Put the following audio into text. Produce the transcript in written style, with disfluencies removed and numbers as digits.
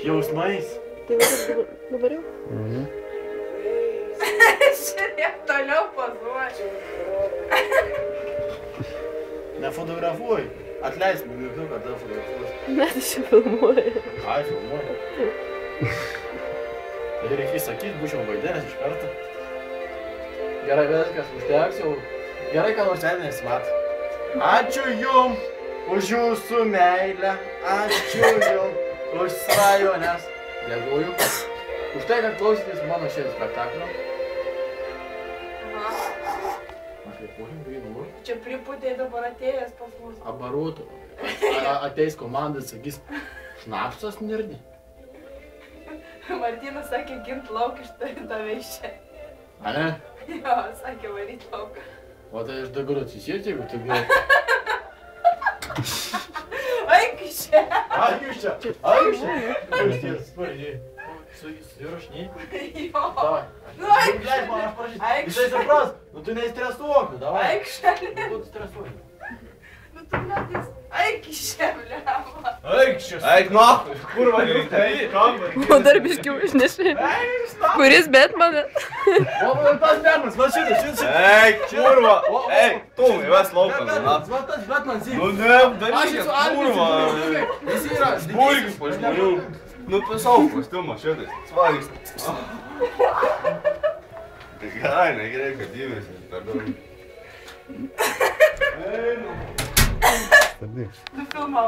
Jausmais. Tai dabar jau? Šiandien toliau pozuočiau. Nefotografuoji. Atleisk mygtuką, tada fotografuosi. Ne, tai čia filmuoju. Ai, filmuoju. Tai reikia sakyti, būčiau vaidinęs iš karto. Gerai, viskas, užteks jau. Gerai, ką nors ten nesimato. Ačiū jum už jūsų meilę. Ačiū jum už svajones. Dėkuoju. Už tai, kad klausytės mano šiandien spektaklio. Čia pripūtė dabar atėjęs pas mus. Abaruotų. Ateis komandas, sakys, šnapsas nirdi. Martynas sakė, gint lauk iš tave iš čia. A ne? Jo, sakė, varyt lauką. O tai aš dabar atsisėti, jeigu tu gal... Eik iš čia. Eik iš čia. Eik iš čia. Paštės, pažiūrėjai. Įrašinėjai. Jo. Davai. Nu, eik Leid man, aš parašysiu. Eik Jisai supras. Nu tu neįstresuok, nu davai. Eik šalia. Nu tu stresuoji. Nu tu metais. Eik iš čia, bliama. Eik čia. Eik nahui, kurva, eik kambarį. O dar biškiau išneši. Kuris Batmanas? O, tas Batmanas, va šitas. Eik, kurva. Eik, tu, įves lauką. Va tas Batmanas. Nu ne, Aš darykit, esu kurva. Alvis. Jis yra. Spurgis po žmonių. Nu, savo kostiumą šitais. Svagis. Tai gerai, negerai, kad dėmesį. Per daug. Nufilmavo.